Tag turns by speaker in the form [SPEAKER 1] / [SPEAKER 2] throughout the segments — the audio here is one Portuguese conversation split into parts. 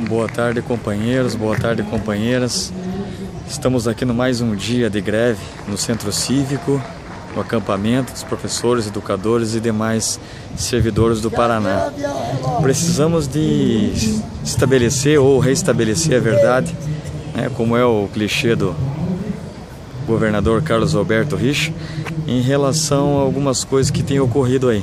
[SPEAKER 1] Boa tarde, companheiros, boa tarde, companheiras. Estamos aqui no mais um dia de greve no Centro Cívico, no acampamento dos professores, educadores e demais servidores do Paraná. Precisamos de estabelecer ou restabelecer a verdade, né, como é o clichê do governador Carlos Alberto Risch, em relação a algumas coisas que têm ocorrido aí.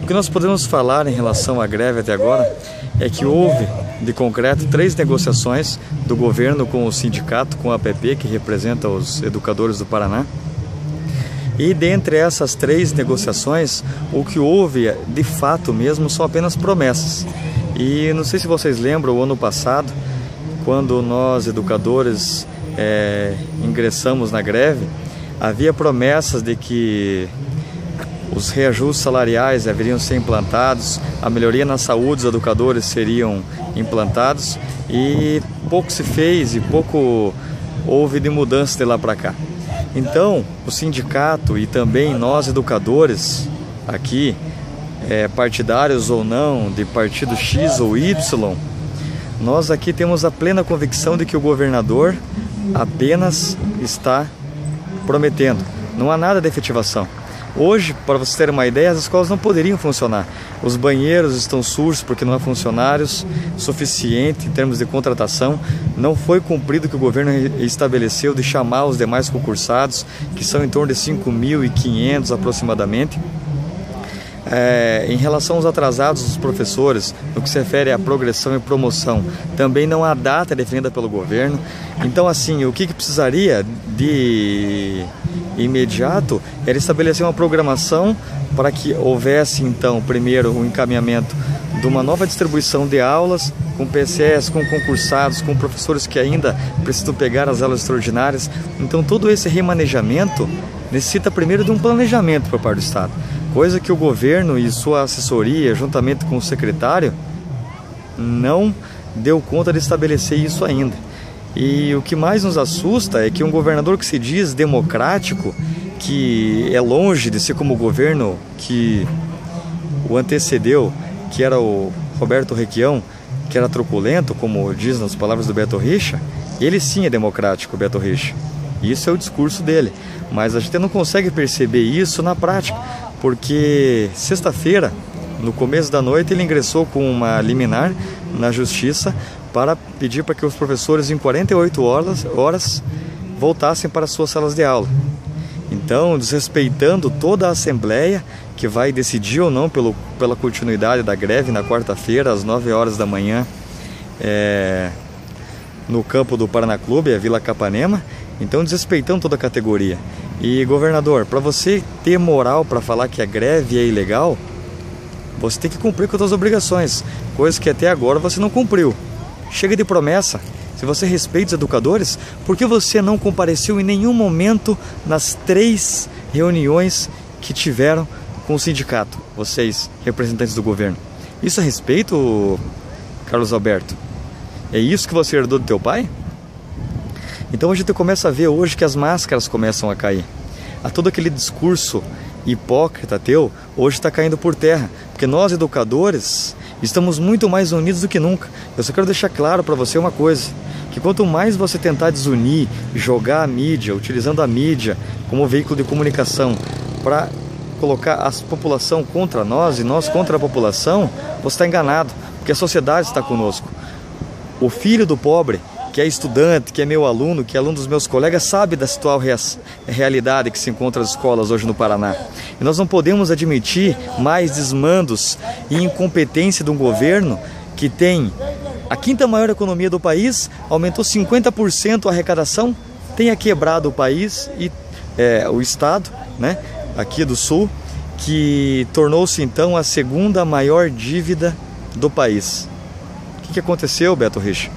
[SPEAKER 1] O que nós podemos falar em relação à greve até agora é que houve, de concreto, 3 negociações do governo com o sindicato, com a APP, que representa os educadores do Paraná. E dentre essas 3 negociações, o que houve de fato mesmo são apenas promessas. E não sei se vocês lembram, o ano passado, quando nós educadores ingressamos na greve, havia promessas de que os reajustes salariais deveriam ser implantados, a melhoria na saúde dos educadores seriam implantados, e pouco se fez e pouco houve de mudança de lá para cá. Então, o sindicato e também nós educadores aqui, partidários ou não, de partido X ou Y, nós aqui temos a plena convicção de que o governador apenas está prometendo. Não há nada de efetivação. Hoje, para vocês terem uma ideia, as escolas não poderiam funcionar. Os banheiros estão surdos porque não há funcionários suficiente em termos de contratação. Não foi cumprido o que o governo estabeleceu de chamar os demais concursados, que são em torno de 5.500 aproximadamente. Em relação aos atrasados dos professores, no que se refere à progressão e promoção, também não há data definida pelo governo. Então, assim, o que precisaria de imediato era estabelecer uma programação para que houvesse, então, primeiro o encaminhamento de uma nova distribuição de aulas, com PCS, com concursados, com professores que ainda precisam pegar as aulas extraordinárias. Então, todo esse remanejamento necessita primeiro de um planejamento por parte do Estado, coisa que o governo e sua assessoria, juntamente com o secretário, não deu conta de estabelecer isso ainda. E o que mais nos assusta é que um governador que se diz democrático, que é longe de ser como o governo que o antecedeu, que era o Roberto Requião, que era truculento, como diz nas palavras do Beto Richa, ele sim é democrático, o Beto Richa. Isso é o discurso dele, mas a gente não consegue perceber isso na prática, porque sexta-feira, no começo da noite, ele ingressou com uma liminar na justiça para pedir para que os professores em 48 horas voltassem para suas salas de aula. Então, desrespeitando toda a Assembleia, que vai decidir ou não pela continuidade da greve na quarta-feira, às 9 horas da manhã, no campo do Paraná Clube, a Vila Capanema. Então, desrespeitando toda a categoria. E, governador, para você ter moral para falar que a greve é ilegal, você tem que cumprir com as suas obrigações, coisas que até agora você não cumpriu. Chega de promessa. Se você respeita os educadores, por que você não compareceu em nenhum momento nas 3 reuniões que tiveram com o sindicato, vocês, representantes do governo? Isso é respeito, Carlos Alberto? É isso que você herdou do teu pai? Então a gente começa a ver hoje que as máscaras começam a cair. Todo aquele discurso hipócrita teu hoje está caindo por terra, porque nós educadores estamos muito mais unidos do que nunca. Eu só quero deixar claro para você uma coisa, que quanto mais você tentar desunir, jogar a mídia, utilizando a mídia como veículo de comunicação para colocar a população contra nós e nós contra a população, você está enganado, porque a sociedade está conosco. O filho do pobre, que é estudante, que é meu aluno, que é aluno dos meus colegas, sabe da atual realidade que se encontra nas escolas hoje no Paraná. E nós não podemos admitir mais desmandos e incompetência de um governo que tem a 5ª maior economia do país, aumentou 50% a arrecadação, tenha quebrado o país e o estado, né, aqui do sul, que tornou-se então a 2ª maior dívida do país. O que aconteceu, Beto Risch?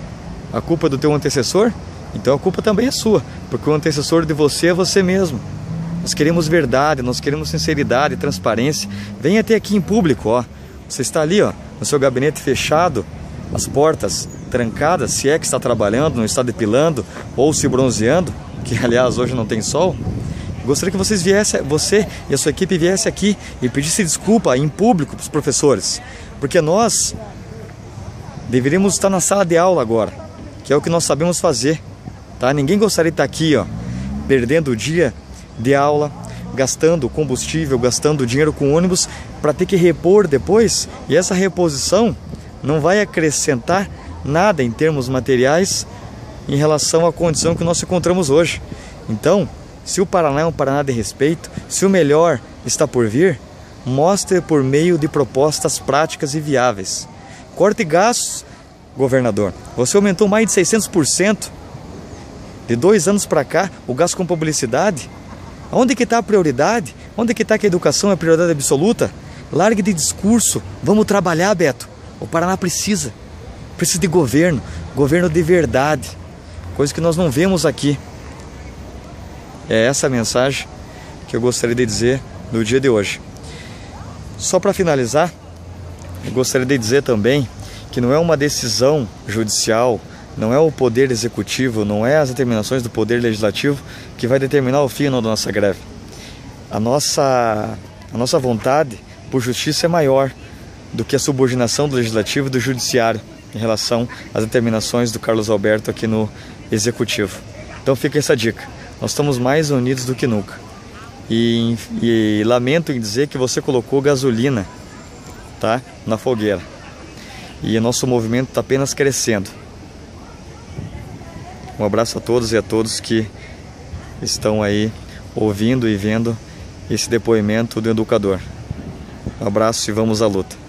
[SPEAKER 1] A culpa é do teu antecessor? Então a culpa também é sua, porque o antecessor de você é você mesmo. Nós queremos verdade, nós queremos sinceridade, transparência. Venha até aqui em público, ó. Você está ali, ó, no seu gabinete fechado, as portas trancadas, se é que está trabalhando, não está depilando ou se bronzeando, que aliás hoje não tem sol. Gostaria que você e a sua equipe viessem aqui e pedisse desculpa em público para os professores, porque nós Deveríamos estar na sala de aula agora, que é o que nós sabemos fazer, tá? Ninguém gostaria de estar aqui, ó, perdendo o dia de aula, gastando combustível, gastando dinheiro com ônibus para ter que repor depois, e essa reposição não vai acrescentar nada em termos materiais em relação à condição que nós encontramos hoje. Então, se o Paraná é um Paraná de respeito, se o melhor está por vir, mostre por meio de propostas práticas e viáveis. Corte gastos, governador. Você aumentou mais de 600%. De 2 anos para cá, o gasto com publicidade. Onde que está a prioridade? Onde que está que a educação é a prioridade absoluta? Largue de discurso. Vamos trabalhar, Beto. O Paraná precisa de governo. Governo de verdade. Coisa que nós não vemos aqui. É essa a mensagem que eu gostaria de dizer no dia de hoje. Só para finalizar, eu gostaria de dizer também que não é uma decisão judicial, não é o poder executivo, não é as determinações do poder legislativo que vai determinar o fim da nossa greve. A nossa vontade por justiça é maior do que a subordinação do legislativo e do judiciário em relação às determinações do Carlos Alberto aqui no executivo. Então fica essa dica. Nós estamos mais unidos do que nunca. E lamento em dizer que você colocou gasolina, tá, na fogueira. E o nosso movimento está apenas crescendo. Um abraço a todos e a todos que estão aí ouvindo e vendo esse depoimento do educador. Um abraço e vamos à luta.